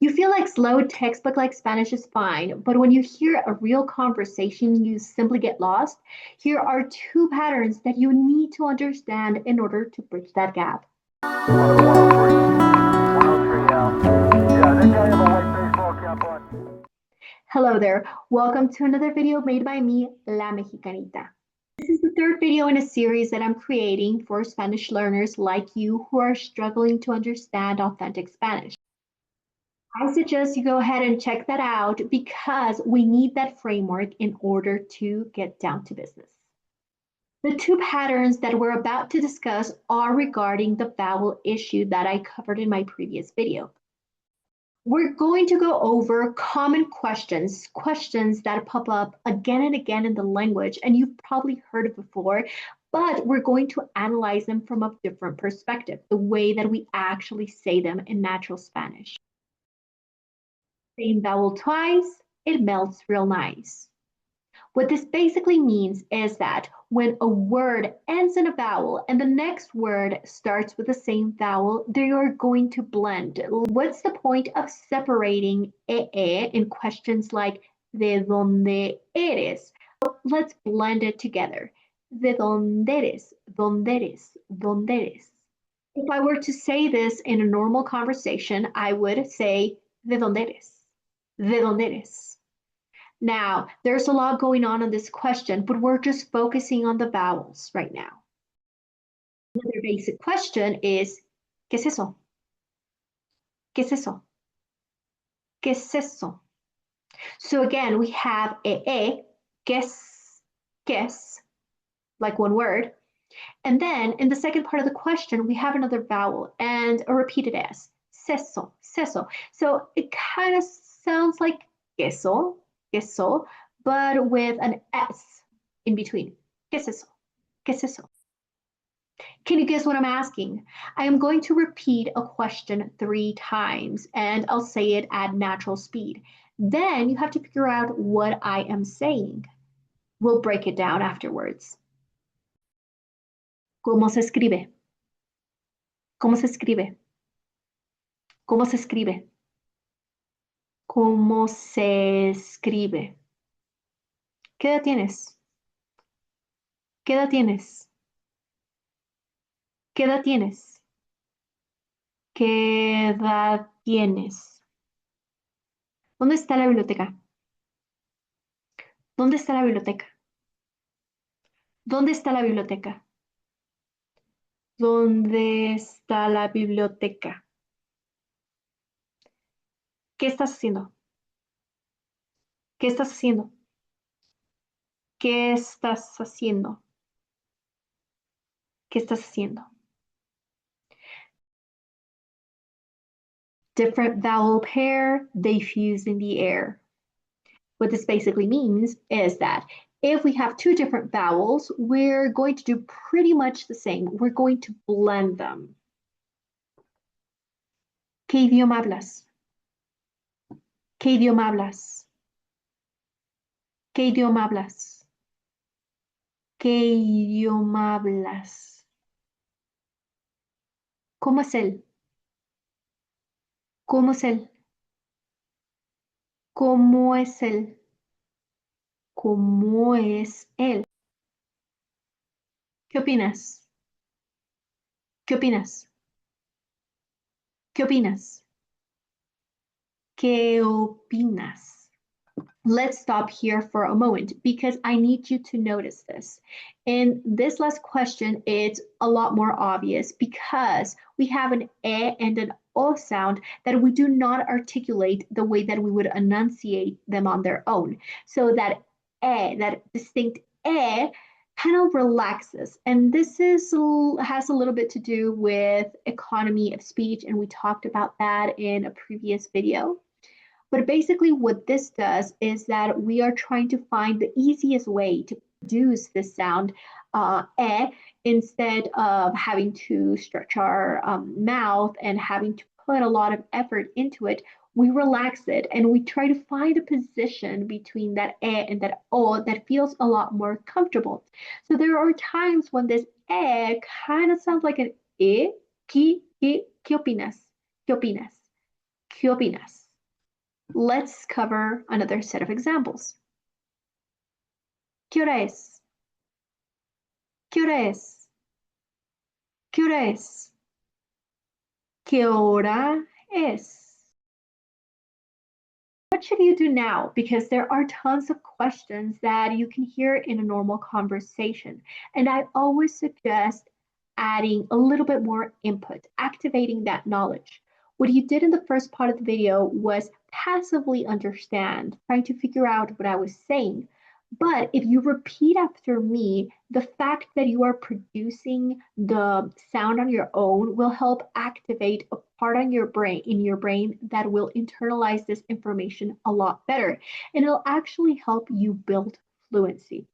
You feel like slow textbook like Spanish is fine, but when you hear a real conversation, you simply get lost. Here are two patterns that you need to understand in order to bridge that gap. 103. 103 out. Yeah, that guy have a white baseball cap on. Hello there. Welcome to another video made by me, La Mexicanita. This is the third video in a series that I'm creating for Spanish learners like you who are struggling to understand authentic Spanish. I suggest you go ahead and check that out because we need that framework in order to get down to business. The two patterns that we're about to discuss are regarding the vowel issue that I covered in my previous video. We're going to go over common questions that pop up again and again in the language, and you've probably heard it before, but we're going to analyze them from a different perspective, the way that we actually say them in natural Spanish. Same vowel twice, it melts real nice. What this basically means is that when a word ends in a vowel and the next word starts with the same vowel, they are going to blend. What's the point of separating in questions like ¿de dónde eres? So let's blend it together. ¿De dónde eres? ¿Dónde eres? ¿Dónde eres? If I were to say this in a normal conversation, I would say ¿de dónde eres? ¿De dónde eres? Now, there's a lot going on this question, but we're just focusing on the vowels right now. Another basic question is, ¿qué es eso? ¿Qué es eso? ¿Qué es eso? So again, we have ¿qué es, like one word. And then in the second part of the question, we have another vowel and a repeated S, seso, seso. So it kind of sounds like queso, queso, but with an S in between. ¿Qué es eso? ¿Qué es eso? Can you guess what I'm asking? I am going to repeat a question 3 times and I'll say it at natural speed. Then you have to figure out what I am saying. We'll break it down afterwards. ¿Cómo se escribe? ¿Cómo se escribe? ¿Cómo se escribe? ¿Cómo se escribe? ¿Qué edad tienes? ¿Qué edad tienes? ¿Qué edad tienes? ¿Qué edad tienes? ¿Dónde está la biblioteca? ¿Dónde está la biblioteca? ¿Dónde está la biblioteca? ¿Dónde está la biblioteca? ¿Qué estás haciendo? ¿Qué estás haciendo? ¿Qué estás haciendo? ¿Qué estás haciendo? Different vowel pair, they fuse in the air. What this basically means is that if we have two different vowels, we're going to do pretty much the same. We're going to blend them. ¿Qué idioma hablas? ¿Qué idioma hablas? ¿Qué idioma hablas? ¿Qué idioma hablas? ¿Cómo es él? ¿Cómo es él? ¿Cómo es él? ¿Cómo es él? ¿Qué opinas? ¿Qué opinas? ¿Qué opinas? ¿Qué opinas? Let's stop here for a moment because I need you to notice this. In this last question, it's a lot more obvious because we have an E and an O sound that we do not articulate the way that we would enunciate them on their own. So that E, that distinct E, kind of relaxes. And this has a little bit to do with economy of speech, and we talked about that in a previous video. But basically what this does is that we are trying to find the easiest way to produce this sound, instead of having to stretch our mouth and having to put a lot of effort into it. We relax it and we try to find a position between that and that o that feels a lot more comfortable. So there are times when this kind of sounds like an ¿qué opinas? ¿Qué opinas? ¿Qué opinas? Let's cover another set of examples. ¿Qué hora es? ¿Qué hora es? ¿Qué hora es? ¿Qué hora es? What should you do now? Because there are tons of questions that you can hear in a normal conversation. And I always suggest adding a little bit more input, activating that knowledge. What you did in the first part of the video was passively understand, trying to figure out what I was saying. But if you repeat after me, the fact that you are producing the sound on your own will help activate a part on your brain in your brain that will internalize this information a lot better. And it'll actually help you build fluency.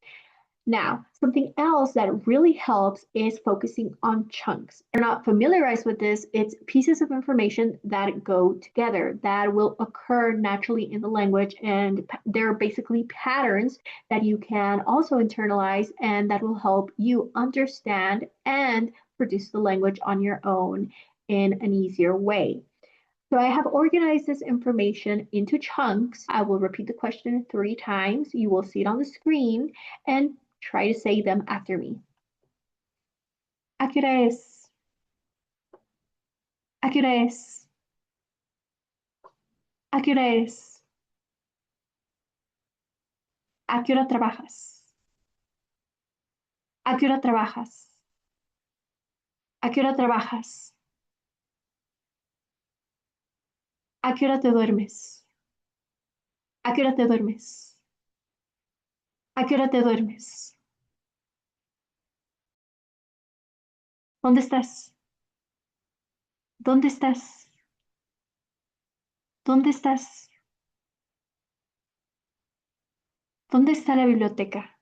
Now, something else that really helps is focusing on chunks. If you're not familiarized with this, it's pieces of information that go together that will occur naturally in the language. And they're basically patterns that you can also internalize and that will help you understand and produce the language on your own in an easier way. So I have organized this information into chunks. I will repeat the question 3 times. You will see it on the screen and try to say them after me. ¿A qué hora es? ¿A qué hora es? ¿A qué hora es? ¿A qué hora trabajas? ¿A qué hora trabajas? ¿A qué hora trabajas? ¿A qué hora te duermes? ¿A qué hora te duermes? ¿A qué hora te duermes? ¿Dónde estás? ¿Dónde estás? ¿Dónde estás? ¿Dónde está la biblioteca?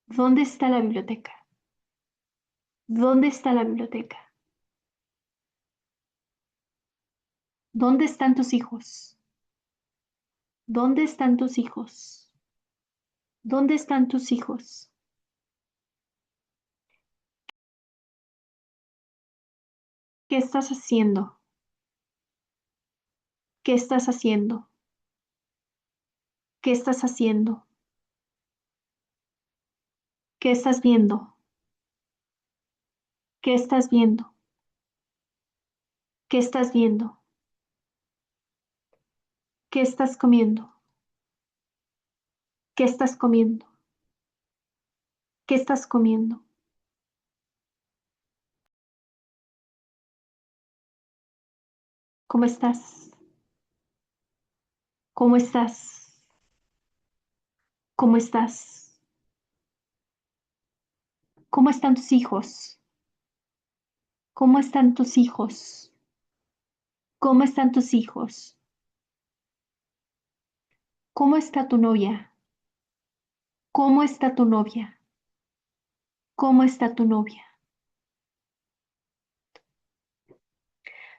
¿Dónde está la biblioteca? ¿Dónde está la biblioteca? ¿Dónde están tus hijos? ¿Dónde están tus hijos? ¿Dónde están tus hijos? ¿Qué estás haciendo? ¿Qué estás haciendo? ¿Qué estás haciendo? ¿Qué estás viendo? ¿Qué estás viendo? ¿Qué estás viendo? ¿Qué estás comiendo? ¿Qué estás comiendo? ¿Qué estás comiendo? ¿Cómo estás? ¿Cómo estás? ¿Cómo estás? ¿Cómo están tus hijos? ¿Cómo están tus hijos? ¿Cómo están tus hijos? ¿Cómo está tu novia? ¿Cómo está tu novia? ¿Cómo está tu novia?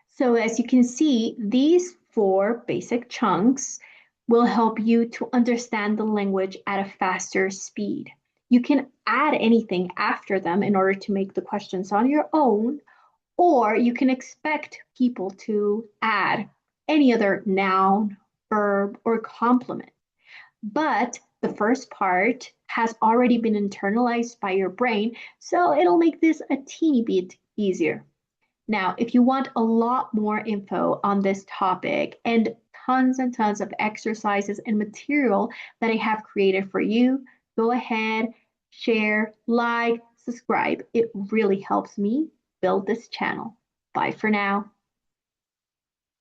So as you can see, these 4 basic chunks will help you to understand the language at a faster speed. You can add anything after them in order to make the questions on your own, or you can expect people to add any other noun, verb, or complement. But the first part has already been internalized by your brain, so it'll make this a teeny bit easier. Now, if you want a lot more info on this topic and tons of exercises and material that I have created for you, go ahead, share, like, subscribe. It really helps me build this channel. Bye for now.